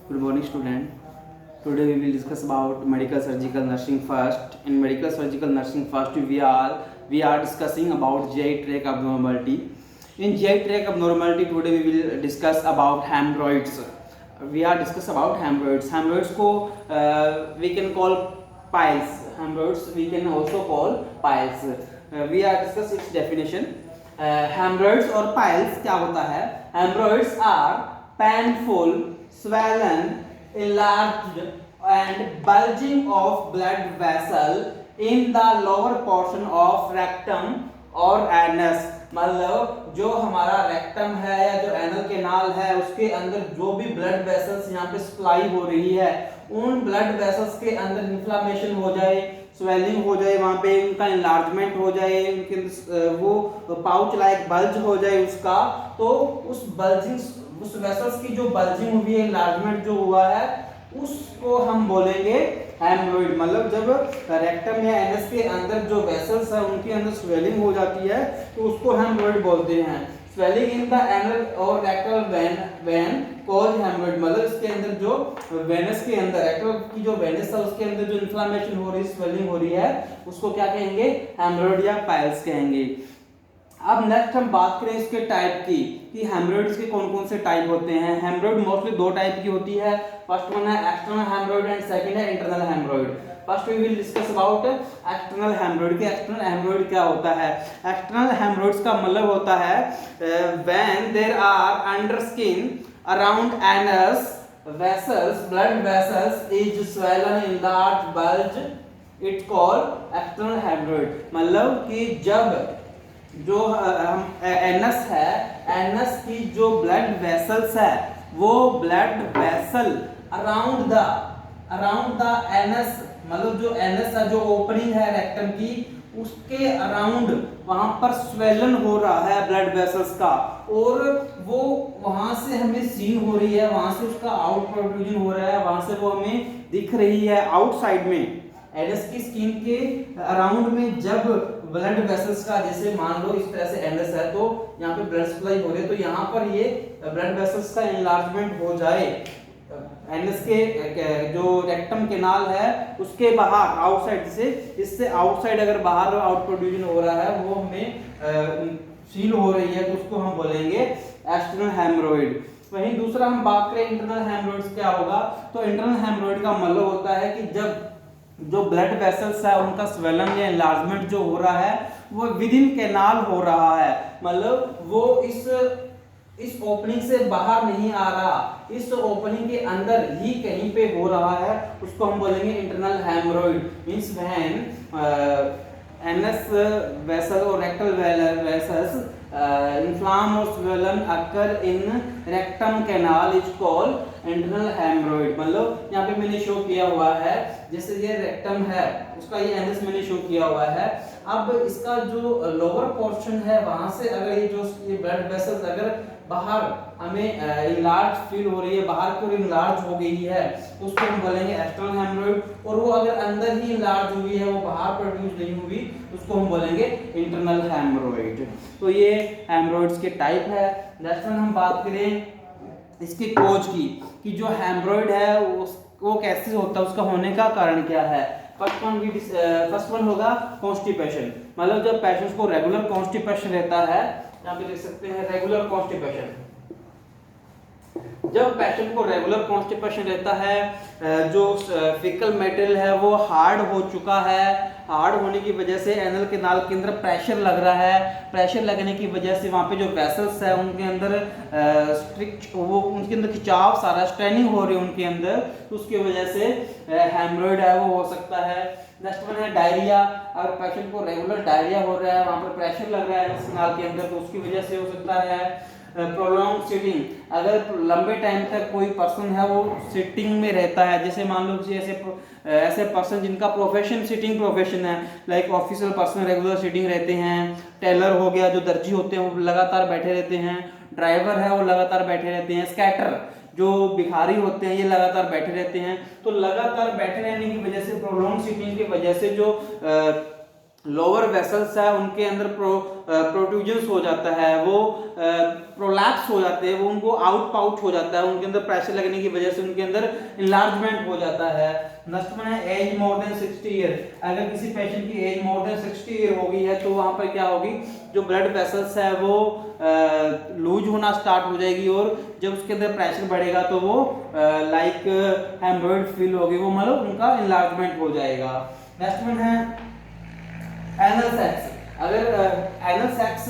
Good morning, student. Today we will discuss about medical surgical nursing first. In medical surgical nursing first, we are discussing about GI tract abnormality. In GI tract abnormality, today we will discuss about hemorrhoids. We are discuss about hemorrhoids. Hemorrhoids को we can call piles. Hemorrhoids we can also call piles. We are discuss its definition. Hemorrhoids और piles क्या होता है? Hemorrhoids are painful, swollen, enlarged and bulging of blood vessel in the lower portion of rectum और anus. मतलब जो हमारा rectum है या जो एनल केनाल है उसके अंदर जो भी ब्लड वेसल्स यहाँ पे सप्लाई हो रही है उन ब्लड वेसल्स के अंदर इन्फ्लामेशन हो जाए, स्वेलिंग हो जाए, वहां पे उनका इनलार्जमेंट हो जाए, उनके वो पाउच लाइक बल्ज हो जाए उसका, तो उस बल्जिंग उस वेसल्स की जो बल्जिंग हुई है, इनलार्जमेंट जो हुआ है उसको हम बोलेंगे हेमोरॉइड। मतलब जब रेक्टम या एनस के अंदर जो वेसल्स है उनके अंदर स्वेलिंग हो जाती है तो उसको हेमोरॉइड बोलते हैं। स्वेलिंग इन द एनल और रेक्टल वेन कॉज हेमोरॉइड। मतलब इसके अंदर जो वेनस के अंदर रेक्टल की जो वेनस है उसके अंदर जो इन्फ्लामेशन हो रही है, स्वेलिंग हो रही है, उसको क्या कहेंगे? हेमोरॉइड या पाइल्स कहेंगे। अब नेक्स्ट हम बात करें इसके टाइप की कि हेमोरॉइड्स के कौन कौन से टाइप होते हैं। हेमोरॉइड मोस्टली दो टाइप की होती है। फर्स्ट वन है एक्सटर्नल हेमोरॉइड एंड सेकंड है internal haemorrhoid. First we will discuss about external haemorrhoid के एक्सटर्नल हेमोरॉइड क्या होता है। एक्सटर्नल हेमोरॉइड्स का मतलब होता है when there are under skin around anus vessels blood vessels is swollen enlarged bulge it called external hemorrhoid। मतलब कि जब जो एनस है, एनस की जो ब्लड वेसल्स है वो blood vessel around the anus, मतलब जो एनस है, जो ओपनिंग है रेक्टम की, उसके अराउंड वहां पर स्वेलन हो रहा है ब्लड वेसल्स का और वो वहां से हमें सीन हो रही है, वहां से उसका आउट प्रोड्यूजन हो रहा है, वहां से वो हमें दिख रही है आउटसाइड में। एनस की स्किन के अराउंड में जब ब्लड वेसल्स का, जैसे मान लो इस तरह से एनस है तो यहाँ पे ब्लड सप्लाई हो रही है, तो यहाँ पर ये ब्लड वेसल्स का एनलार्जमेंट हो जाए, एनस के जो रेक्टम केनाल है उसके बाहर आउटसाइड से, इससे आउटसाइड अगर बाहर आउट प्रोड्यूजन हो रहा है वो हमें सील हो रही है तो उसको हम बोलेंगे एक्सटर्नल हेमोरॉइड। वहीं दूसरा हम बात करें इंटरनल हेमोरॉइड्स क्या होगा, तो इंटरनल हेमोरॉइड का मतलब होता है कि जब जो ब्लड वेसल्स है उनका स्वेलन या एनलार्जमेंट जो हो रहा है वो विद इन कैनाल हो रहा है, मतलब वो इस ओपनिंग से बाहर नहीं आ रहा, इस ओपनिंग के अंदर ही कहीं पे हो रहा है, उसको हम बोलेंगे internal haemorrhoid. Means when anus vessel और rectal vessels inflamed or swollen occur in rectum canal is called internal hemorrhoid। मतलब यहाँ पे मैंने शो किया हुआ है, जैसे ये रेक्टम है उसका ये एनस मैंने शो किया हुआ है। अब इसका जो लोअर पोर्शन है वहां से अगर ये ब्लड वेसल्स अगर बाहर हमें इनलार्ज फील हो रही है, बाहर की ओर इनलार्ज हो गई है, उसको हम बोलेंगे एक्सटर्नल हेमोरॉइड। और वो अगर अंदर ही इनलार्ज हुई है, वो बाहर प्रोड्यूस नहीं हुई, उसको हम बोलेंगे इंटरनल हेमोरॉइड। तो ये हेमोरॉइड्स के टाइप है। नेक्स्ट हम बात करें इसके कोज की कि जो हेमोरॉइड है वो कैसे होता है, उसका होने का कारण क्या है। फर्स्ट वन होगा कॉन्स्टिपेशन। मतलब जब पेशेंट्स को रेगुलर कॉन्स्टिपेशन रहता है, यहाँ पे देख सकते हैं रेगुलर कॉन्स्टिपेशन, जब पेशेंट को रेगुलर कॉन्स्टिपेशन रहता है, जो फीकल मटेरियल है वो हार्ड हो चुका है, हार्ड होने की वजह से एनल केनाल के अंदर प्रेशर लग रहा है, प्रेशर लगने की वजह से वहाँ पे जो वेसल्स है उनके अंदर उनके अंदर खिंचाव सारा स्ट्रेनिंग हो रही है उनके अंदर, तो उसकी वजह से हेमोरॉइड है वो हो सकता है। नेक्स्ट वन है डायरिया। अगर पेशेंट को रेगुलर डायरिया हो रहा है, वहाँ पर प्रेशर लग रहा है एनल केनाल के अंदर, तो उसकी वजह से हो सकता है। प्रोलॉन्ग सिटिंग, अगर लंबे टाइम तक कोई पर्सन है वो सिटिंग में रहता है, जैसे मान लो ऐसे पर्सन जिनका प्रोफेशन सिटिंग प्रोफेशन है, like official person regular sitting रहते हैं, टेलर हो गया, जो दर्जी होते हैं वो लगातार बैठे रहते हैं, ड्राइवर है वो लगातार बैठे रहते हैं, स्कैटर जो भिखारी होते हैं ये लगातार बैठे रहते हैं। तो लगातार बैठे रहने की वजह से, प्रोलॉन्ग सिटिंग की वजह से जो लोअर वेसल्स है उनके अंदर प्रोट्रूजन्स हो जाता है, वो प्रोलैप्स हो जाते हैं, वो उनको आउट पाउट हो जाता है, उनके अंदर प्रेशर लगने की वजह से उनके अंदर इनलार्जमेंट हो जाता है। नेक्स्ट में है एज मोर देन 60 ईयर। अगर किसी पेशेंट की एज मोर देन 60 ईयर हो गई है तो वहां पर क्या होगी, जो ब्लड वेसल्स है वो लूज होना स्टार्ट हो जाएगी, और जब उसके अंदर प्रेशर बढ़ेगा तो वो लाइक हेमोरॉइड फील होगी, वो मतलब उनका इनलार्जमेंट हो जाएगा। नेक्स्ट में है एनल सेक्स। अगर एनल सेक्स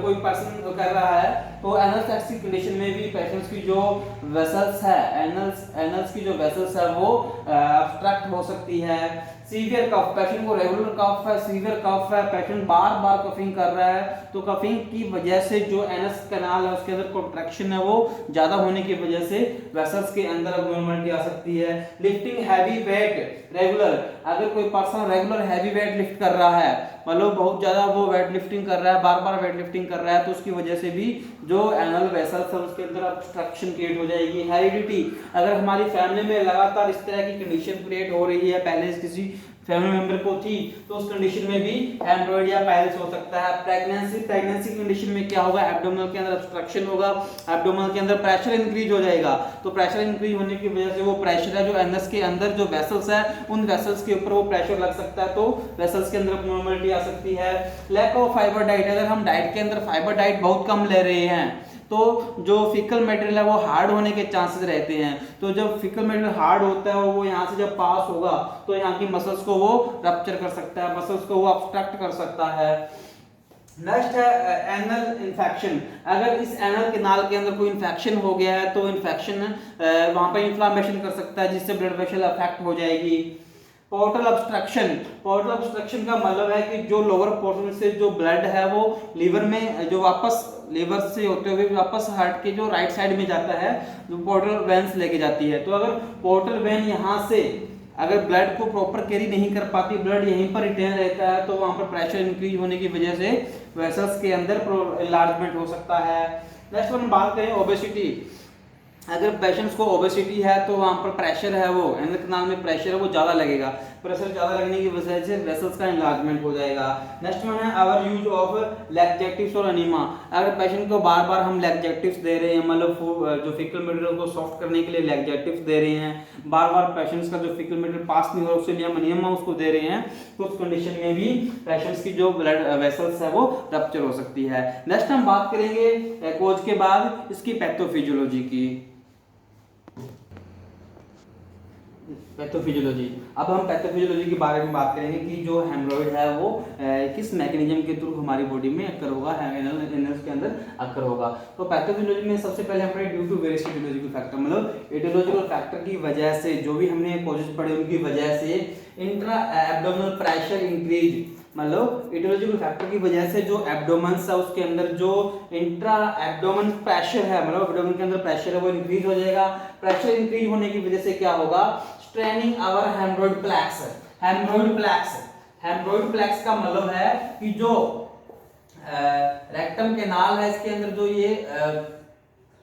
कोई पर्सन कर रहा है तो एनल सेक्स की कंडीशन में भी पेशेंट्स की जो वेसल्स है, एनल्स की जो वेसल्स है वो ऑब्स्ट्रक्ट हो सकती है। सीवियर कफ, पेशेंट को रेगुलर कफ है, सीवियर कफ है, पेशेंट बार बार कफिंग कर रहा है, तो कफिंग की वजह से जो एनस कैनाल है उसके अंदर कॉन्ट्रैक्शन है वो ज्यादा होने की वजह से वेसल्स के अंदर अबनॉर्मलिटी आ सकती है। लिफ्टिंग हैवी वेट रेगुलर, अगर कोई person regular heavy weight lift कर रहा है, मतलब बहुत ज्यादा वो वेट लिफ्टिंग कर रहा है, बार बार वेट लिफ्टिंग कर रहा है, तो उसकी वजह से भी जो एनल वेसल्स है उसके अंदर ऑब्स्ट्रक्शन क्रिएट हो जाएगी। हेरिडिटी, अगर हमारी फैमिली में लगातार इस तरह की कंडीशन क्रिएट हो रही है, पहले किसी फैमिली मेंबर को थी, तो उस कंडीशन में भी हेमोरॉइड या पाइल्स हो सकता है। प्रेगनेंसी कंडीशन में क्या होगा, एब्डोमिनल के अंदर ऑब्स्ट्रक्शन होगा, एब्डोमिनल के अंदर प्रेशर इंक्रीज हो जाएगा, तो प्रेशर इंक्रीज होने की वजह से वो प्रेशर है जो एनस के अंदर जो वेसल्स है उन वेसल्स के ऊपर वो प्रेशर लग सकता है, तो वेसल्स के अंदर अबनॉर्मलिटी आ सकती है। लैक ऑफ फाइबर डाइट, अगर हम डाइट के अंदर फाइबर डाइट बहुत कम ले रहे हैं तो जो फिकल मटेरियल है वो हार्ड होने के चांसेस रहते हैं, तो जब फिकल मटेरियल हार्ड होता है वो यहाँ से जब पास होगा तो यहाँ की मसल्स को वो रप्चर कर सकता है, मसल्स को वो ऑब्स्ट्रक्ट कर सकता है। नेक्स्ट है एनल इन्फेक्शन। अगर इस एनल कैनाल के अंदर कोई इन्फेक्शन हो गया है तो इन्फेक्शन वहां पर इन्फ्लामेशन कर सकता है जिससे ब्लड वेसल अफेक्ट हो जाएगी। पोर्टल ऑब्स्ट्रक्शन, पोर्टल ऑब्स्ट्रक्शन का मतलब है कि जो लोअर पोर्शन से जो ब्लड है वो लीवर में जो वापस लीवर से होते हुए वापस हार्ट के जो राइट साइड में जाता है, जो पोर्टल वेन्स लेके जाती है, तो अगर पोर्टल वेन यहाँ से अगर ब्लड को प्रॉपर कैरी नहीं कर पाती, ब्लड यहीं पर रिटेन रहता है, तो वहां पर प्रेशर इंक्रीज होने की वजह से वेसल्स के अंदर एनलार्जमेंट हो सकता है। नेक्स्ट वन बात करें ओबेसिटी। अगर पेशेंट्स को ओबेसिटी है तो वहां पर प्रेशर है वो एनल कैनाल में प्रेशर है वो ज्यादा लगेगा, प्रेशर ज्यादा लगने की वजह से वेसल्स का एनलार्जमेंट हो जाएगा। नेक्स्ट वन है आवर यूज ऑफ लैक्टेटिव्स और एनीमा। अगर पेशेंट को बार बार हम लैक्टेटिव्स दे रहे हैं, मतलब जो फिकल मटेरियल को सॉफ्ट करने के लिए लैक्टेटिव्स दे रहे हैं, बार बार पेशेंट्स का जो फिकल मटेरियल पास नहीं हो रहा उसके लिए हम एनीमा उसको दे रहे हैं, तो उस कंडीशन में भी पेशेंट्स की जो ब्लड वेसल्स है वो रप्चर हो सकती है। नेक्स्ट हम बात करेंगे कोज के बाद इसकी पैथोफिजियोलॉजी की। पैथोफिजियोलॉजी, अब हम पैथोफिजियोलॉजी के बारे में बात करेंगे कि जो हेमोरॉइड है वो किस मैकेनिज्म के थ्रू हमारी बॉडी में अक्कर होगा, एनल्स के अंदर अक्कर होगा। तो पैथोफिजियोलॉजी में सबसे पहले हमने due to various aetiological factor, मतलब एटियोलॉजिकल फैक्टर की वजह से जो भी हमने कॉजेज पढ़े उनकी वजह से इंट्रा एब्डोमिनल प्रेशर इंक्रीज, मतलब एटियोलॉजिकल फैक्टर की वजह से जो एब्डोमेन्स है उसके अंदर जो इंट्रा एब्डोमेन प्रेशर है, मतलब एब्डोमेन के अंदर प्रेशर है वो इंक्रीज हो जाएगा। प्रेशर इंक्रीज होने की वजह से क्या होगा, स्ट्रेनिंग आवर हेमोरॉइड प्लेक्स। हेमोरॉइड प्लेक्स का मतलब है कि जो रेक्टम कैनाल है इसके अंदर जो ये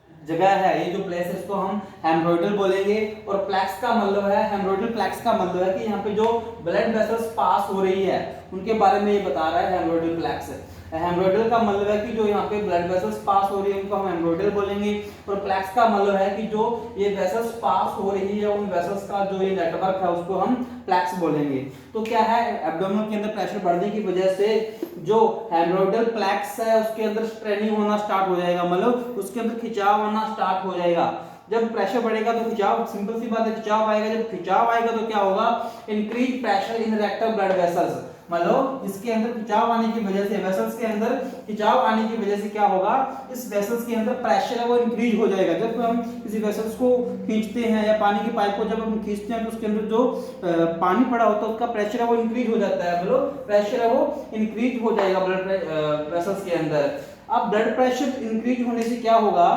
जगह है, ये जो प्लेस है इसको हम हेमोरॉइडल बोलेंगे, और प्लेक्स का मतलब है, हेमोरॉइडल प्लेक्स का मतलब है कि यहाँ पे जो ब्लड वेसल्स पास हो रही है उनके बारे में ये बता रहा है हेमोरॉइडल प्लेक्स। हेमोरॉइडल का मतलब है कि जो यहाँ पे ब्लड वेसल्स पास हो रही है उनको हम हेमोरॉइडल बोलेंगे, और प्लेक्स का मतलब है कि जो ये वेसल्स पास हो रही है उन वेसल्स का जो ये नेटवर्क है उसको हम प्लेक्स बोलेंगे। तो क्या है, एब्डोमेन के अंदर प्रेशर बढ़ने की वजह से जो हेमोरॉइडल प्लेक्स है उसके अंदर स्ट्रेनिंग होना स्टार्ट हो जाएगा, मतलब उसके अंदर खिंचाव होना स्टार्ट हो जाएगा। जब प्रेशर बढ़ेगा तो खिंचाव, सिंपल सी बात है, खिंचाव आएगा। जब खिंचाव आएगा तो क्या होगा, increase pressure in rectal blood vessels, मतलब इसके अंदर खिंचाव आने की वजह से, वेसल्स के अंदर खिंचाव आने की वजह से क्या होगा, इस वेसल्स के अंदर प्रेशर है वो इंक्रीज हो जाएगा। जब हम किसी वेसल्स को खींचते हैं या पानी की पाइप को जब हम खींचते हैं तो उसके अंदर जो पानी पड़ा होता है उसका प्रेशर है वो इंक्रीज हो जाता है, मतलब प्रेशर है वो इंक्रीज हो जाएगा ब्लड वेसल्स के अंदर। अब ब्लड प्रेशर इंक्रीज होने से क्या होगा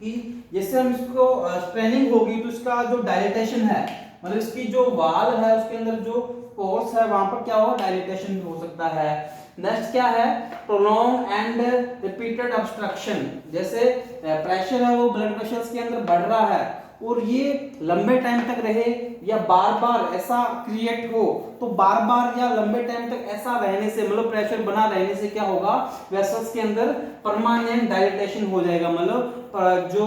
कि जैसे हम इसको स्ट्रेनिंग होगी तो इसका जो डायलेटेशन है, मतलब इसकी जो वाल है उसके अंदर जो पोर्स है वहां पर क्या होगा, डायलेटेशन हो सकता है। नेक्स्ट क्या है, प्रोलॉन्ग एंड रिपीटेड ऑब्स्ट्रक्शन, जैसे प्रेशर है वो ब्लड वेसल्स के अंदर बढ़ रहा है और ये लंबे टाइम तक रहे या बार बार ऐसा क्रिएट हो, तो बार बार या लंबे टाइम तक ऐसा रहने से मतलब प्रेशर बना रहने से क्या होगा, वेसल्स के अंदर परमानेंट डायलेटेशन हो जाएगा, मतलब जो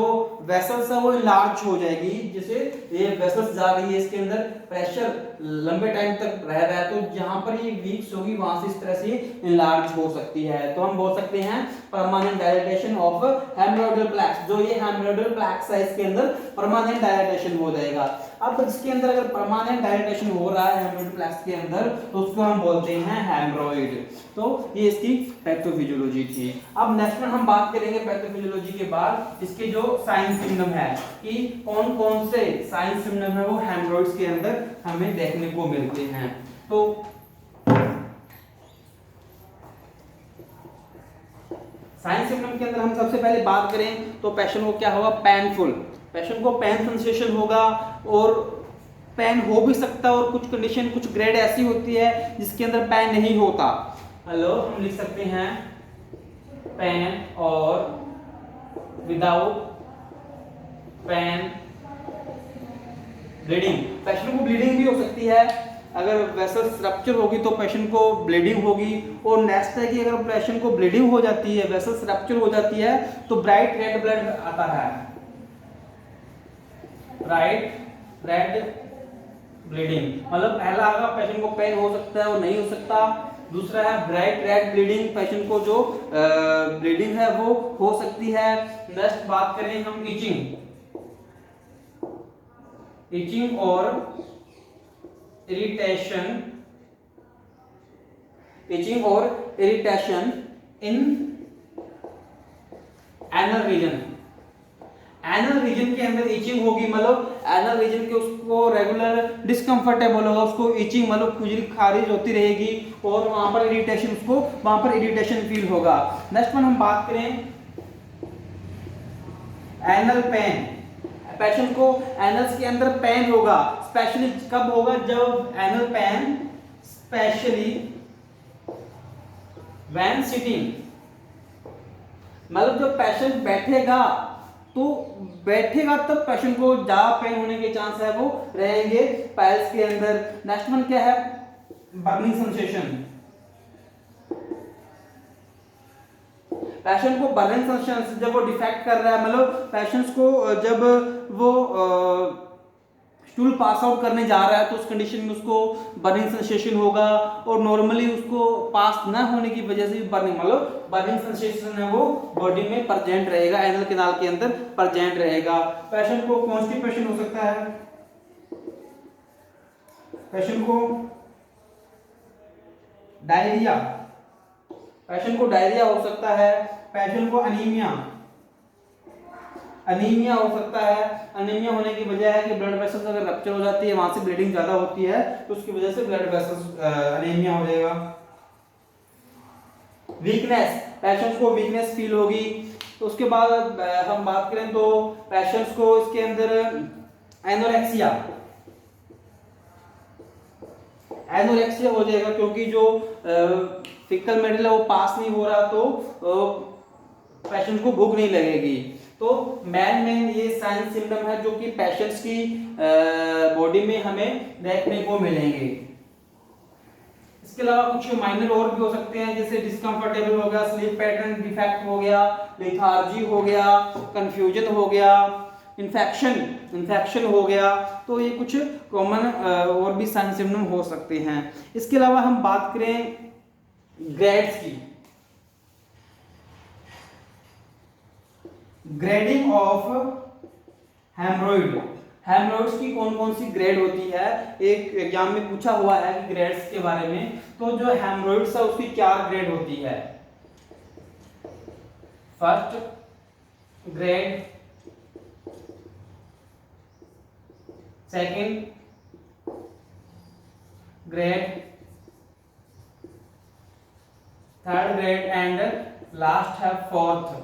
वेसल्स है वो लार्ज हो जाएगी, जैसे ये वेसल्स जा रही है इसके अंदर प्रेशर लंबे टाइम तक रह रहा है, तो जहां पर ये वीक्स होगी वहां से इस तरह से लार्ज हो सकती है, तो हम बोल सकते हैं परमानेंट डायलेटेशन ऑफ हेमोरॉइडल प्लैक्स, जो ये हेमोरॉइडल प्लैक्स है इसके अंदर परमानेंट डायलेटेशन हो जाएगा। अब इसके अंदर अगर परमानेंट डायलेटेशन हो रहा है हेमोरॉइडल प्लैक्स के अंदर तो उसको हम बोलते हैं हेमोरॉइड। तो ये इसकी पैथोफिजियोलॉजी थी। अब नेक्स्ट में हम बात करेंगे पैथोफिजियोलॉजी के बाद इसके जो साइन सिम्टम है कि कौन कौन से साइन सिम्टम है वो हेमोरॉइड्स के अंदर हमें देखने को मिलते हैं। तो साइन सिम्टम के अंदर हम सबसे पहले बात करें तो पेशेंट को क्या होगा, पेनफुल, पेशेंट को पेन सेंसेशन होगा और पेन हो भी सकता है और कुछ कंडीशन कुछ ग्रेड ऐसी होती है जिसके अंदर पेन नहीं होता। हेलो, हम लिख सकते हैं पेन और विदाउट पेन ब्लीडिंग, पेशेंट को ब्लीडिंग भी हो सकती है, अगर वेसल्स रप्चर होगी तो पेशेंट को ब्लीडिंग होगी। और नेक्स्ट है कि अगर पेशेंट को ब्लीडिंग हो जाती है, वेसल्स रप्चर हो जाती है तो ब्राइट रेड ब्लड आता है, ब्राइट रेड ब्लीडिंग, मतलब पहला आगा पेशेंट को पेन हो सकता है और नहीं हो सकता, दूसरा है ब्राइट रेड ब्लीडिंग, पेशेंट को जो ब्लीडिंग है वो हो सकती है। नेक्स्ट बात करें हम इचिंग, इचिंग और इरिटेशन, इचिंग और इरिटेशन इन एनल रीजन, एनल रीजन के अंदर इचिंग होगी, मतलब एनल रीजन के उसको रेगुलर डिस्कंफर्टेबल होगा, उसको इचिंग मतलब खुजली खारिज होती रहेगी और वहां पर इरिटेशन, उसको वहां पर इरिटेशन फील होगा। नेक्स्ट वन हम बात करें एनल पेन, पेशेंट को एनल्स के अंदर पेन होगा, स्पेशली कब होगा, जब anal pain specially when sitting, मतलब जब पेशेंट बैठेगा तो बैठेगा तब पेशेंट को ज्यादा पेन होने के चांस है वो रहेंगे पाइल्स के अंदर। नेक्स्ट वन क्या है, बर्निंग सेंसेशन, पेशेंट को बर्निंग सेंसेशन जब वो डिफेक्ट कर रहा है, मतलब पेशेंट्स को जब वो स्टूल पास आउट करने जा रहा है तो उस कंडीशन में उसको बर्निंग सेंसेशन होगा, और नॉर्मली उसको पास न होने की वजह से भी बर्निंग मतलब बर्निंग सेंसेशन है वो बॉडी में प्रेजेंट रहेगा, एनल कैनाल के अंदर प्रेजेंट रहेगा। पेशेंट को कॉन्स्टिपेशन हो सकता है, पेशेंट को डायरिया, पेशेंट को डायरिया हो सकता है, पेशेंट को अनीमिया, अनीमिया हो सकता है, अनीमिया होने की वजह है कि ब्लड वेसल्स अगर रप्चर हो जाती है वहां से ब्लीडिंग ज्यादा होती है तो उसकी वजह से ब्लड वेसल्स अनीमिया हो जाएगा। वीकनेस, पेशेंट्स को वीकनेस फील होगी। तो उसके बाद हम बात करें तो पेशेंट्स को इसके अंदर एनोरेक्सिया, एनोरेक्सिया हो जाएगा क्योंकि जो फीकल मेडल है वो पास नहीं हो रहा तो पेशेंट को भूख नहीं लगेगी। तो मेन ये साइन सिम्टम है जो कि पेशेंट्स की बॉडी में हमें देखने को मिलेंगे। इसके अलावा कुछ माइनर और भी हो सकते हैं, जैसे डिस्कंफर्टेबल हो गया, स्लीप पैटर्न डिफेक्ट हो गया, लेथार्जी हो गया, कंफ्यूजन हो गया, इन्फेक्शन हो गया। तो ये कुछ कॉमन और भी साइन सिम्टम हो सकते हैं। इसके अलावा हम बात करें ग्रेड्स की, ग्रेडिंग ऑफ हेमरोइड, हेमरोइड्स की कौन कौन सी ग्रेड होती है, एक एग्जाम में पूछा हुआ है कि ग्रेड्स के बारे में। तो जो हेमरोइड्स है उसकी 4 ग्रेड होती है। First grade, second grade, third grade and last है फोर्थ।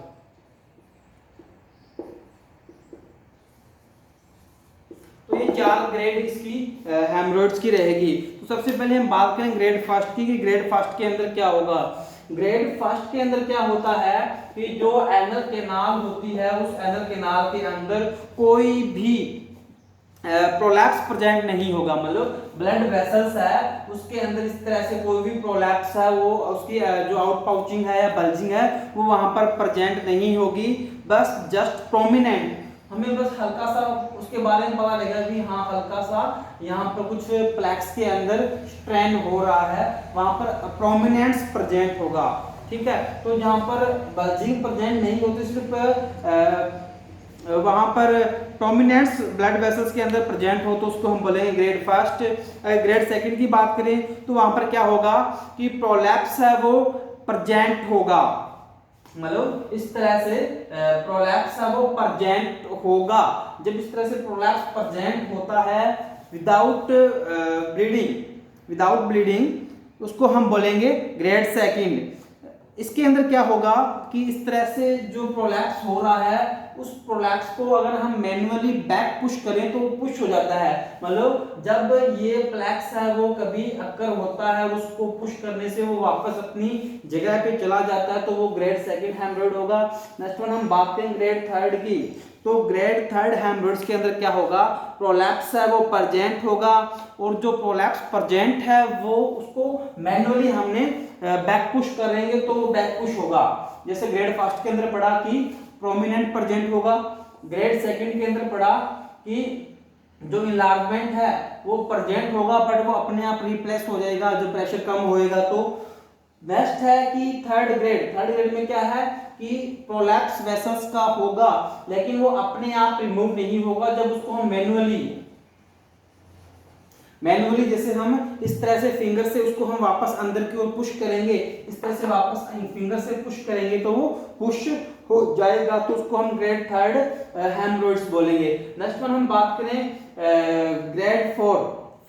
तो ये 4 ग्रेड इसकी हेमरोइड्स की रहेगी। तो सबसे पहले हम बात करें ग्रेड फर्स्ट की, कि ग्रेड फर्स्ट के अंदर क्या होगा। ग्रेड फर्स्ट के अंदर क्या होता है कि जो एनल कैनाल होती है, उस एनल कैनाल के अंदर कोई भी प्रोलैप्स प्रेजेंट नहीं होगा। मतलब ब्लड वेसल्स है उसके अंदर इस तरह से कोई भी प्रोलैप्स है, वो उसकी जो आउट पाउचिंग है या बल्जिंग है वो वहां पर प्रेजेंट नहीं होगी। बस जस्ट प्रोमिनेंट, हमें बस हल्का सा उसके बारे में पता लगेगा कि हाँ हल्का सा यहाँ पर कुछ प्लेक्स के अंदर स्ट्रेन हो रहा है, वहां पर प्रोमिनेंस प्रेजेंट होगा। ठीक है, तो जहाँ पर बल्जिंग प्रेजेंट नहीं होती, सिर्फ वहां पर प्रोमिनेंस ब्लड वेसल्स के अंदर प्रेजेंट हो, तो उसको हम बोलेंगे ग्रेड फर्स्ट। ग्रेड सेकंड की बात करें तो वहां पर क्या होगा कि प्रोलैप्स है वो प्रेजेंट होगा। मतलब इस तरह से प्रोलैप्स है वो प्रेजेंट होगा। जब इस तरह से प्रोलैप्स प्रेजेंट होता है विदाउट ब्लीडिंग उसको हम बोलेंगे ग्रेड सेकंड। इसके अंदर क्या होगा कि इस तरह से जो प्रोलैप्स हो रहा है, उस प्रोलैप्स को अगर हम मैन्युअली बैक पुश करें तो वो पुश हो जाता है। मतलब जब ये प्लेक्स है वो कभी अक्कर होता है, उसको पुश करने से वो वापस अपनी जगह पे चला जाता है, तो वो ग्रेड सेकंड हेमरोइड होगा। नेक्स्ट वन हम बात करें ग्रेड थर्ड की। तो ग्रेड थर्ड हेमरोइड्स के अंदर क्या होगा, प्रोलैप्स है वो प्रेजेंट होगा, और जो प्रोलैप्स प्रेजेंट है वो उसको मैन्युअली हमने बैक पुश करेंगे तो वो बैक पुश होगा। जैसे ग्रेड फर्स्ट के अंदर पढ़ा कि प्रोमिनेंट प्रेजेंट होगा, ग्रेड सेकंड के अंदर पढ़ा कि जो इनलार्जमेंट है वो प्रेजेंट होगा बट वो अपने आप रिप्लेस हो जाएगा जब प्रेशर कम होएगा। तो नेक्स्ट है कि थर्ड ग्रेड में क्या है कि प्रोलैप्स वेसल्स का होगा, लेकिन वो अपने आप रिमूव नहीं होगा। जब उसको हम मैन्युअली जैसे हम इस तरह से फिंगर से उसको हम वापस अंदर की ओर पुश करेंगे, इस तरह से वापस फिंगर से पुश करेंगे तो वो पुश हो जाएगा, तो उसको हम ग्रेड थर्ड हेमरोइड्स बोलेंगे। नेक्स्ट वन हम बात करें ग्रेड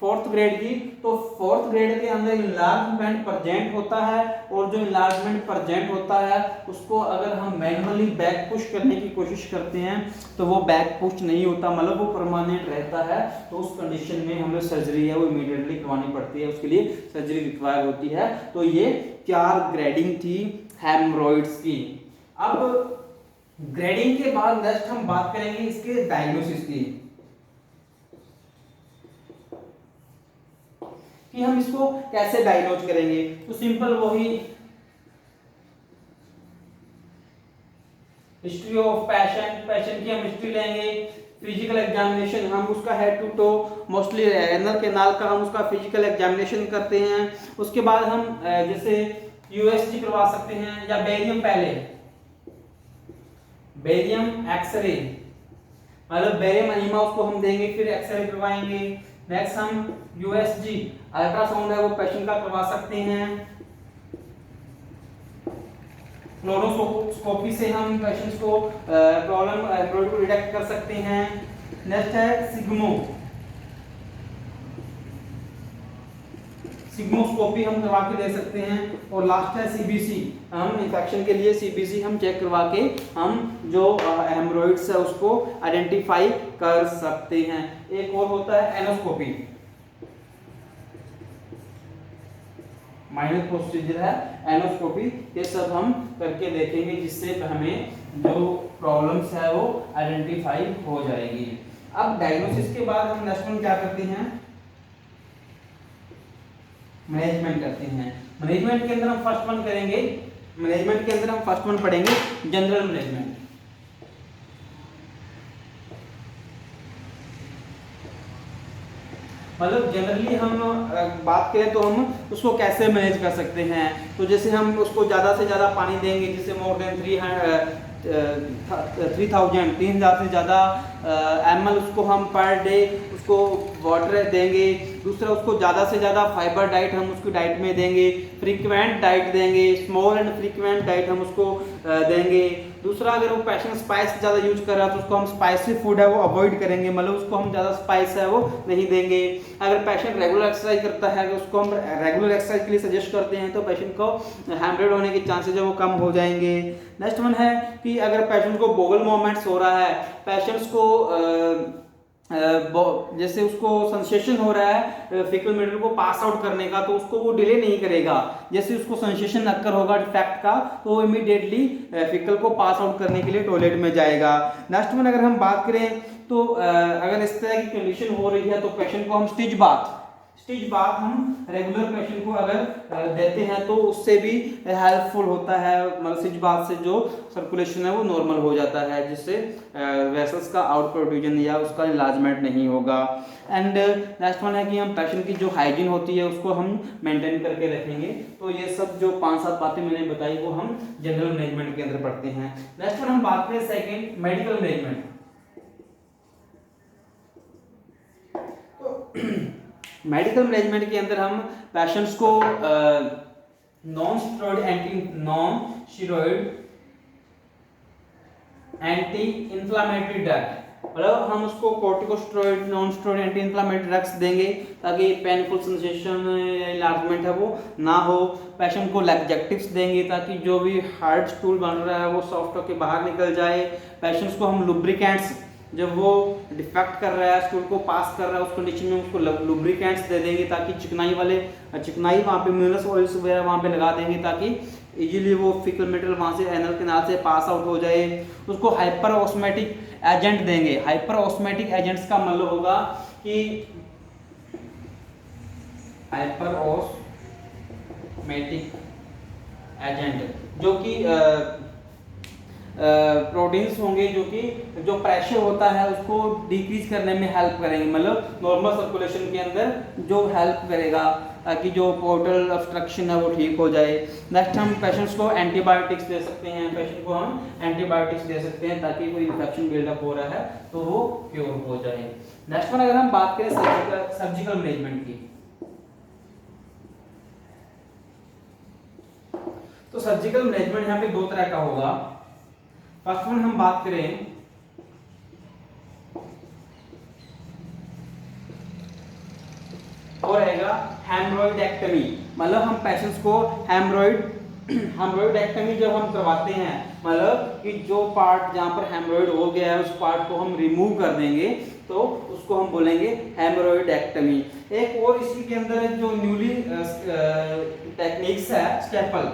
फोर्थ ग्रेड की। तो फोर्थ ग्रेड के अंदर इनलार्जमेंट प्रेजेंट होता है, और जो इनलार्जमेंट प्रेजेंट होता है उसको अगर हम मैन्युअली बैक पुश करने की कोशिश करते हैं तो वो बैक पुश नहीं होता, मतलब वो परमानेंट रहता है। तो उस कंडीशन में हमें सर्जरी है वो इमीडिएटली करवानी पड़ती है, उसके लिए सर्जरी रिक्वायर होती है। तो ये 4 ग्रेडिंग थी हेमरोइड्स की। अब ग्रेडिंग के बाद नेक्स्ट हम बात करेंगे इसके डायग्नोसिस की, कि हम इसको कैसे डायग्नोज करेंगे। तो सिंपल वही हिस्ट्री ऑफ पैशन की हम हिस्ट्री लेंगे, फिजिकल एग्जामिनेशन हम उसका head to toe mostly anal canal का हम उसका फिजिकल एग्जामिनेशन करते हैं। उसके बाद हम जैसे यूएसजी करवा सकते हैं, या बेरियम एक्सरे, मतलब बेरियम अनीमा उसको हम देंगे, फिर एक्सरे करवाएंगे। नेक्स्ट हम यूएसजी अल्ट्रासाउंड है वो पेशेंट का करवा सकते हैं। फ्लोरोस्कोपी से हम पेशेंट्स को प्रॉब्लम हेमरोइड को डिटेक्ट कर सकते हैं। नेक्स्ट है सिग्मोस्कोपी हम करवा के दे सकते हैं। और लास्ट है सीबीसी, हम इन्फेक्शन के लिए सीबीसी हम चेक करवा के हम जो हेमरोइड्स है उसको आइडेंटिफाई कर सकते हैं। एक और होता है एनोस्कोपी, माइनर प्रोसीजर है एनोस्कोपी। ये सब हम करके देखेंगे जिससे हमें जो प्रॉब्लम्स है वो आइडेंटिफाई हो जाएगी। अब डायग्नोसिस के बाद हम नेक्स्ट वन क्या करते हैं, मैनेजमेंट करते हैं। मैनेजमेंट के अंदर हम फर्स्ट वन पढ़ेंगे जनरल मैनेजमेंट। मतलब जनरली हम बात करें तो हम उसको कैसे मैनेज कर सकते हैं। तो जैसे हम उसको ज़्यादा से ज़्यादा पानी देंगे, जैसे मोर देन 3000 से ज़्यादा ml उसको हम पर डे उसको वाटर देंगे। दूसरा, उसको ज़्यादा से ज़्यादा फाइबर डाइट हम उसकी डाइट में देंगे, फ्रीक्वेंट डाइट देंगे, स्मॉल एंड फ्रीक्वेंट डाइट हम उसको देंगे। दूसरा, अगर वो पेशेंट स्पाइस ज़्यादा यूज कर रहा है तो उसको हम स्पाइसी फूड है वो अवॉइड करेंगे, मतलब उसको हम ज़्यादा स्पाइस है वो नहीं देंगे। अगर पेशेंट रेगुलर एक्सरसाइज करता है तो उसको हम रेगुलर एक्सरसाइज के लिए सजेस्ट करते हैं, तो पेशेंट को हेमरेड होने के चांसेस है वो कम हो जाएंगे। नेक्स्ट वन है कि अगर पेशेंट को बोवल मूवमेंट्स हो रहा है, पेशेंट्स को जैसे उसको सेंसेशन हो रहा है फीकल मैटर को पास आउट करने का, तो उसको वो डिले नहीं करेगा। जैसे उसको सेंसेशन अक्कर होगा डिफेक्ट का, तो वो इमीडिएटली फीकल को पास आउट करने के लिए टॉयलेट में जाएगा। नेक्स्ट वन अगर हम बात करें तो अगर इस तरह की कंडीशन हो रही है तो पेशेंट को हम स्टिच बाथ हम रेगुलर पेशेंट को अगर देते हैं तो उससे भी हेल्पफुल होता है। मतलब स्टिच बाथ से जो सर्कुलेशन है वो नॉर्मल हो जाता है, जिससे वेसल्स का आउट प्रोट्रूजन या उसका इलाजमेंट नहीं होगा। एंड नेक्स्ट वन है कि हम पेशेंट की जो हाइजीन होती है उसको हम मेंटेन करके रखेंगे। तो ये सब जो 5-7 बातें मैंने बताई वो हम जनरल मैनेजमेंट के अंदर पढ़ते हैं। नेक्स्ट वन हम बात करें second medical management. Medical management के अंदर हम पेशेंट्स को non steroid anti inflammatory drug, मतलब हम उसको corticosteroid non steroid anti inflammatory drugs देंगे ताकि पेनफुल सेंसेशन या इलाजमेंट है वो ना हो। पेशेंट को लैक्जेक्टिव्स देंगे ताकि जो भी हार्ड स्टूल बन रहा है वो सॉफ्ट होकर बाहर निकल जाए। पेशेंट्स को हम लुब्रिकेंट्स, जब वो डिफेक्ट कर रहा है स्टूल को पास कर रहा है उस कंडीशन में उसको लुब्रिकेंट्स दे देंगे ताकि चिकनाई वहाँ पे मिनरल्स ऑयल्स वगैरह वहाँ पे लगा देंगे ताकि इजीली वो फीकल मैटर वहाँ से एनल कैनाल से पास आउट हो जाए। उसको हाइपर ऑस्मेटिक एजेंट देंगे। हाइपर ऑस्मेटिक एजेंट्स का मतलब होगा कि हाइपर ऑस्मेटिक एजेंट जो कि प्रोटीन्स होंगे जो प्रेशर होता है उसको डिक्रीज करने में हेल्प करेंगे, मतलब नॉर्मल सर्कुलेशन के अंदर जो हेल्प करेगा ताकि जो पोर्टल ऑब्स्ट्रक्शन है वो ठीक हो जाए। नेक्स्ट हम पेशेंट्स को एंटीबायोटिक्स दे सकते हैं। पेशेंट को हम एंटीबायोटिक्स दे सकते हैं ताकि कोई इन्फेक्शन बिल्डअप हो रहा है तो वो क्योर हो जाए। नेक्स्ट वन अगर हम बात करें सर्जिकल मैनेजमेंट की, तो सर्जिकल मैनेजमेंट यहाँ पे 2 तरह का होगा। फर्स्ट वन हम बात करें और रहेगा हेमरॉइडेक्टमी, मतलब हम पेशेंट्स को हेमरॉइडेक्टमी जब हम करवाते हैं, मतलब कि जो पार्ट जहां पर हेमरॉइड हो गया है उस पार्ट को हम रिमूव कर देंगे तो उसको हम बोलेंगे हेमरॉइडेक्टमी। एक और इसी के अंदर जो न्यूली टेक्निक्स है स्टेपल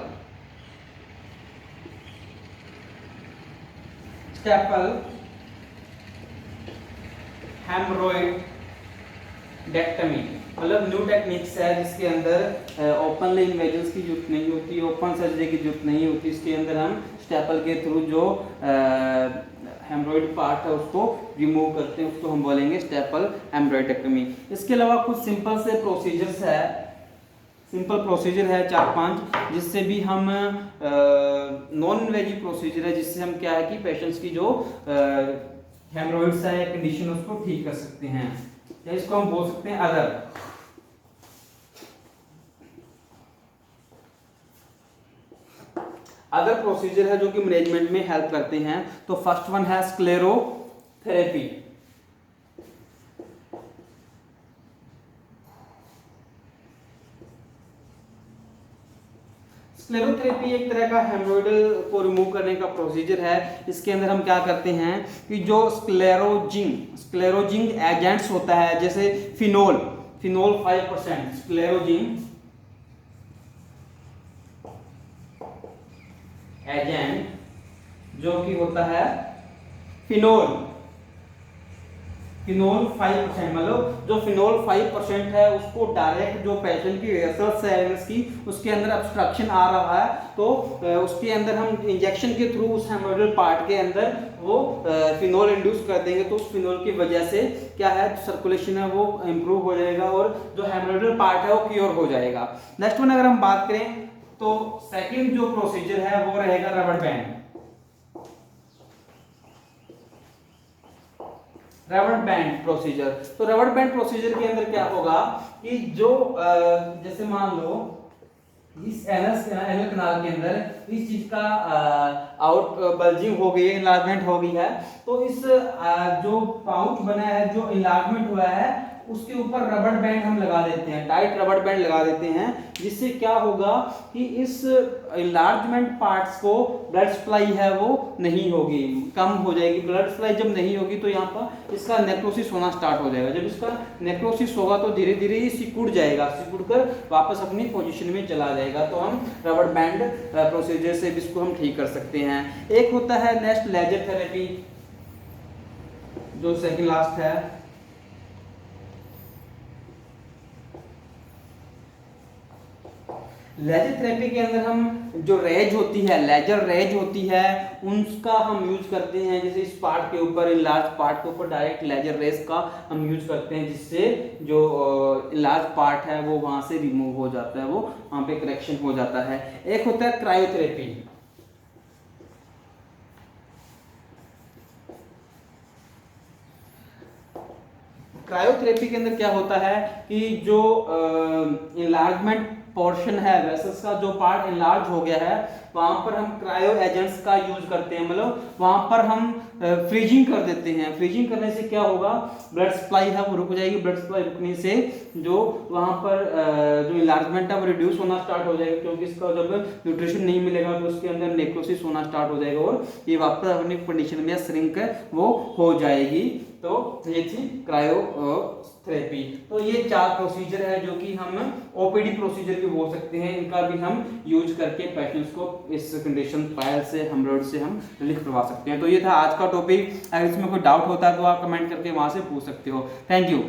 हेमरॉइडेक्टमी, मतलब न्यू टेक्निक्स है जिसके अंदर ओपनली इन्वेजन्स की जरूरत नहीं होती, ओपन सर्जरी की जरूरत नहीं होती। इसके अंदर हम स्टेपल के थ्रू जो हेमरॉइड पार्ट है उसको रिमूव करते हैं, उसको हम बोलेंगे स्टेपल हेमरॉइडेक्टमी। इसके अलावा कुछ सिंपल से प्रोसीजर्स है, सिंपल प्रोसीजर है 4-5 जिससे भी हम नॉन इन्वेजिव प्रोसीजर है जिससे हम क्या है कि पेशेंट्स की जो हेमरॉइड्स है कंडीशन उसको ठीक कर सकते हैं, या इसको हम बोल सकते हैं अदर प्रोसीजर है जो कि मैनेजमेंट में हेल्प करते हैं। तो फर्स्ट वन है स्क्लेरोथेरेपी। स्क्लेरोथेरेपी एक तरह का हेमरॉइडल को रिमूव करने का प्रोसीजर है। इसके अंदर हम क्या करते हैं कि जो स्क्लेरोजिंग एजेंट्स होता है जैसे फिनोल 5%, स्क्लेरोजिंग एजेंट जो कि होता है फिनोल 5%, मतलब जो फिनोल 5% है उसको डायरेक्ट जो पेशेंट की वेसल्स है की उसके अंदर ऑब्स्ट्रक्शन आ रहा है तो उसके अंदर हम इंजेक्शन के थ्रू उस हेमरॉइडल पार्ट के अंदर वो फिनोल इंड्यूस कर देंगे, तो उस फिनोल की वजह से क्या है सर्कुलेशन है वो इंप्रूव हो जाएगा और जो हेमरॉइडल पार्ट है वो क्योर हो जाएगा। नेक्स्ट वन अगर हम बात करें तो सेकंड जो प्रोसीजर है वो रहेगा रबर बैंड प्रोसीजर। तो रबर बैंड प्रोसीजर के अंदर क्या होगा कि जो जैसे मान लो इस एनल कैनाल के अंदर इस चीज का आउट बल्जिंग हो गई है, इनलार्जमेंट हो गई है, तो इस जो पाउच बना है जो इनलार्जमेंट हुआ है उसके ऊपर रबर बैंड हम लगा देते हैं, टाइट रबर बैंड लगा देते हैं, जिससे क्या होगा कि इस इनलार्जमेंट पार्ट्स को ब्लड सप्लाई है वो नहीं होगी, कम हो जाएगी। ब्लड सप्लाई जब नहीं होगी तो यहाँ पर इसका नेक्रोसिस होना स्टार्ट हो जाएगा। जब इसका नेक्रोसिस होगा तो धीरे धीरे ये सिकुड़ जाएगा, सिकुड़ कर वापस अपनी पोजीशन में चला जाएगा। तो हम रबर बैंड प्रोसीजर से भी इसको हम ठीक कर सकते हैं। एक होता है नेक्स्ट लेजर थेरेपी, जो सेकंड लास्ट है। लेजर थेरेपी के अंदर हम जो रेज होती है, लेजर रेज होती है, उनका हम यूज करते हैं। जैसे इस पार्ट के ऊपर, इन लार्ज पार्ट के ऊपर डायरेक्ट लेजर रेज का हम यूज करते हैं, जिससे जो लार्ज पार्ट है वो वहां से रिमूव हो जाता है, वो वहां पे करेक्शन हो जाता है। एक होता है क्रायोथेरेपी। क्रायोथेरेपी के अंदर क्या होता है कि जो इनलार्जमेंट पोर्शन है, वेसल्स का जो पार्ट इनलार्ज हो गया है, वहां पर हम क्रायो एजेंट्स का यूज करते हैं। मतलब वहां पर हम फ्रीजिंग कर देते हैं। फ्रीजिंग करने से क्या होगा, ब्लड सप्लाई है वो रुक जाएगी। ब्लड सप्लाई रुकने से जो वहां पर जो इनलार्जमेंट है वो रिड्यूस होना स्टार्ट हो जाएगा, क्योंकि इसका जब न्यूट्रिशन नहीं मिलेगा तो उसके अंदर नेक्रोसिस होना स्टार्ट हो जाएगा और ये वापस अपनी कंडीशन में श्रिंक वो हो जाएगी। तो ये थी क्रायोथेरेपी। तो ये 4 प्रोसीजर है जो कि हम ओपीडी प्रोसीजर भी बोल सकते हैं। इनका भी हम यूज करके पेशेंट्स को इस कंडीशन पायल से, हेमरोइड से हम रिलीफ करवा सकते हैं। तो ये था आज का टॉपिक। अगर इसमें कोई डाउट होता है तो आप कमेंट करके वहां से पूछ सकते हो। Thank you.